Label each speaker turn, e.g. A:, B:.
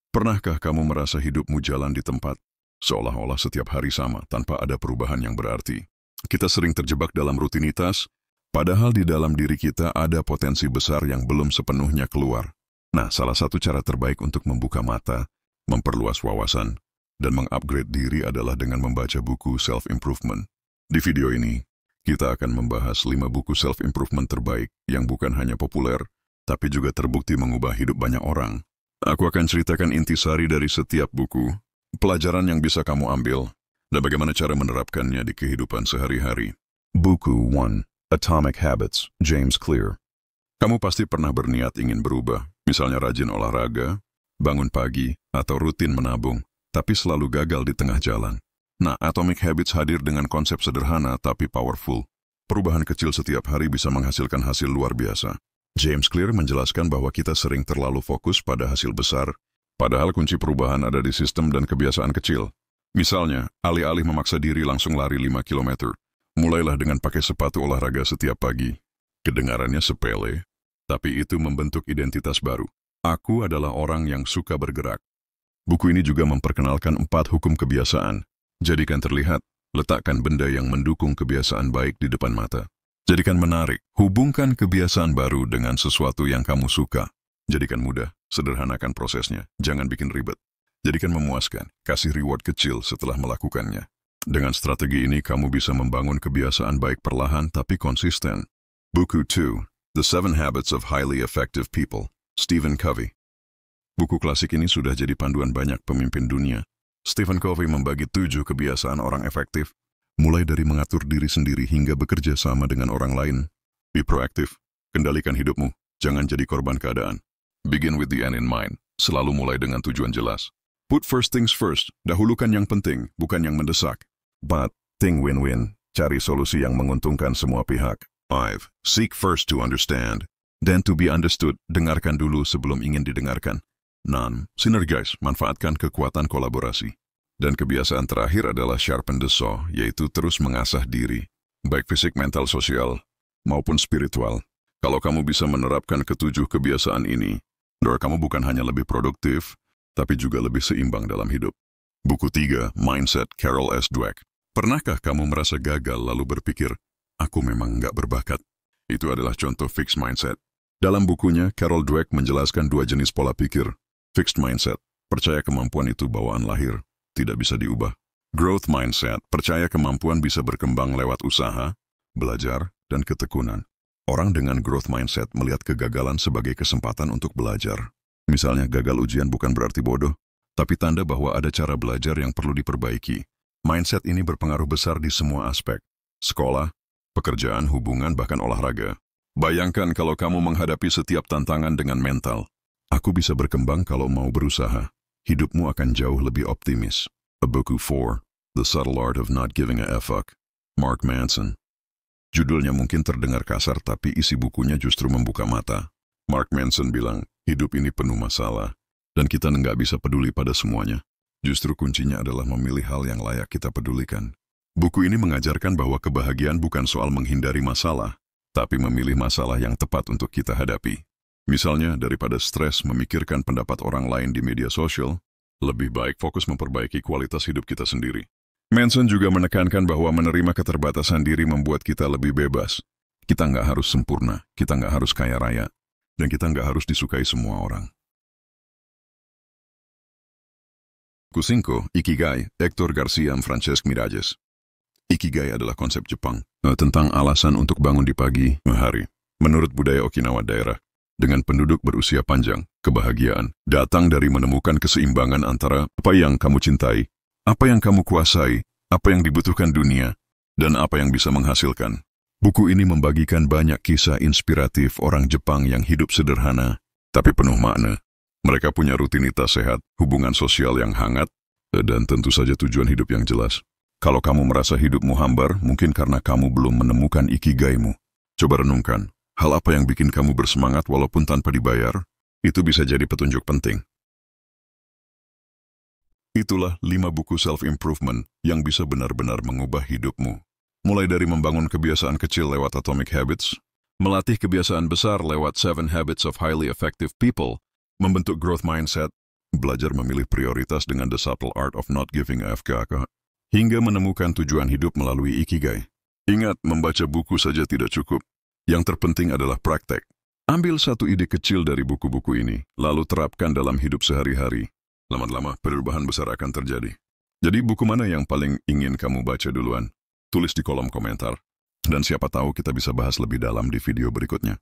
A: Pernahkah kamu merasa hidupmu jalan di tempat, seolah-olah setiap hari sama tanpa ada perubahan yang berarti? Kita sering terjebak dalam rutinitas, padahal di dalam diri kita ada potensi besar yang belum sepenuhnya keluar. Nah, salah satu cara terbaik untuk membuka mata, memperluas wawasan, dan mengupgrade diri adalah dengan membaca buku self-improvement. Di video ini, kita akan membahas 5 buku self-improvement terbaik yang bukan hanya populer, tapi juga terbukti mengubah hidup banyak orang. Aku akan ceritakan intisari dari setiap buku, pelajaran yang bisa kamu ambil, dan bagaimana cara menerapkannya di kehidupan sehari-hari. Buku 1, Atomic Habits, James Clear. Kamu pasti pernah berniat ingin berubah, misalnya rajin olahraga, bangun pagi, atau rutin menabung, tapi selalu gagal di tengah jalan. Nah, Atomic Habits hadir dengan konsep sederhana tapi powerful. Perubahan kecil setiap hari bisa menghasilkan hasil luar biasa. James Clear menjelaskan bahwa kita sering terlalu fokus pada hasil besar, padahal kunci perubahan ada di sistem dan kebiasaan kecil. Misalnya, alih-alih memaksa diri langsung lari 5 km, mulailah dengan pakai sepatu olahraga setiap pagi. Kedengarannya sepele, tapi itu membentuk identitas baru. Aku adalah orang yang suka bergerak. Buku ini juga memperkenalkan 4 hukum kebiasaan. Jadikan terlihat, letakkan benda yang mendukung kebiasaan baik di depan mata. Jadikan menarik, hubungkan kebiasaan baru dengan sesuatu yang kamu suka. Jadikan mudah, sederhanakan prosesnya, jangan bikin ribet. Jadikan memuaskan, kasih reward kecil setelah melakukannya. Dengan strategi ini kamu bisa membangun kebiasaan baik perlahan tapi konsisten. Buku 2, The 7 Habits of Highly Effective People, Stephen Covey. Buku klasik ini sudah jadi panduan banyak pemimpin dunia. Stephen Covey membagi 7 kebiasaan orang efektif, mulai dari mengatur diri sendiri hingga bekerja sama dengan orang lain. Be proaktif, kendalikan hidupmu, jangan jadi korban keadaan. Begin with the end in mind, selalu mulai dengan tujuan jelas. Put first things first, dahulukan yang penting, bukan yang mendesak. But, think win-win, cari solusi yang menguntungkan semua pihak. 5. Seek first to understand, then to be understood, dengarkan dulu sebelum ingin didengarkan. 6. Synergize, manfaatkan kekuatan kolaborasi. Dan kebiasaan terakhir adalah sharpen the saw, yaitu terus mengasah diri, baik fisik, mental, sosial, maupun spiritual. Kalau kamu bisa menerapkan ketujuh kebiasaan ini, kamu bukan hanya lebih produktif, tapi juga lebih seimbang dalam hidup. Buku 3, Mindset, Carol S. Dweck. Pernahkah kamu merasa gagal lalu berpikir, aku memang nggak berbakat? Itu adalah contoh fixed mindset. Dalam bukunya, Carol Dweck menjelaskan 2 jenis pola pikir. Fixed mindset, percaya kemampuan itu bawaan lahir, tidak bisa diubah. Growth mindset, percaya kemampuan bisa berkembang lewat usaha, belajar, dan ketekunan. Orang dengan growth mindset melihat kegagalan sebagai kesempatan untuk belajar. Misalnya gagal ujian bukan berarti bodoh, tapi tanda bahwa ada cara belajar yang perlu diperbaiki. Mindset ini berpengaruh besar di semua aspek. Sekolah, pekerjaan, hubungan, bahkan olahraga. Bayangkan kalau kamu menghadapi setiap tantangan dengan mental. Aku bisa berkembang kalau mau berusaha. Hidupmu akan jauh lebih optimis. Buku 4, The Subtle Art of Not Giving a Fuck, Mark Manson. Judulnya mungkin terdengar kasar tapi isi bukunya justru membuka mata. Mark Manson bilang, hidup ini penuh masalah, dan kita nggak bisa peduli pada semuanya. Justru kuncinya adalah memilih hal yang layak kita pedulikan. Buku ini mengajarkan bahwa kebahagiaan bukan soal menghindari masalah, tapi memilih masalah yang tepat untuk kita hadapi. Misalnya, daripada stres memikirkan pendapat orang lain di media sosial, lebih baik fokus memperbaiki kualitas hidup kita sendiri. Manson juga menekankan bahwa menerima keterbatasan diri membuat kita lebih bebas. Kita nggak harus sempurna, kita nggak harus kaya raya, dan kita nggak harus disukai semua orang. Buku 5, Ikigai, Hector Garcia Francesc Miralles. Ikigai adalah konsep Jepang, tentang alasan untuk bangun di pagi hari. Menurut budaya Okinawa daerah, dengan penduduk berusia panjang, kebahagiaan datang dari menemukan keseimbangan antara apa yang kamu cintai, apa yang kamu kuasai, apa yang dibutuhkan dunia, dan apa yang bisa menghasilkan. Buku ini membagikan banyak kisah inspiratif orang Jepang yang hidup sederhana, tapi penuh makna. Mereka punya rutinitas sehat, hubungan sosial yang hangat, dan tentu saja tujuan hidup yang jelas. Kalau kamu merasa hidupmu hambar, mungkin karena kamu belum menemukan ikigaimu. Coba renungkan. Hal apa yang bikin kamu bersemangat walaupun tanpa dibayar, itu bisa jadi petunjuk penting. Itulah 5 buku self-improvement yang bisa benar-benar mengubah hidupmu. Mulai dari membangun kebiasaan kecil lewat Atomic Habits, melatih kebiasaan besar lewat 7 Habits of Highly Effective People, membentuk growth mindset, belajar memilih prioritas dengan The Subtle Art of Not Giving a FKK, hingga menemukan tujuan hidup melalui Ikigai. Ingat, membaca buku saja tidak cukup. Yang terpenting adalah praktek. Ambil satu ide kecil dari buku-buku ini, lalu terapkan dalam hidup sehari-hari. Lama-lama, perubahan besar akan terjadi. Jadi buku mana yang paling ingin kamu baca duluan? Tulis di kolom komentar. Dan siapa tahu kita bisa bahas lebih dalam di video berikutnya.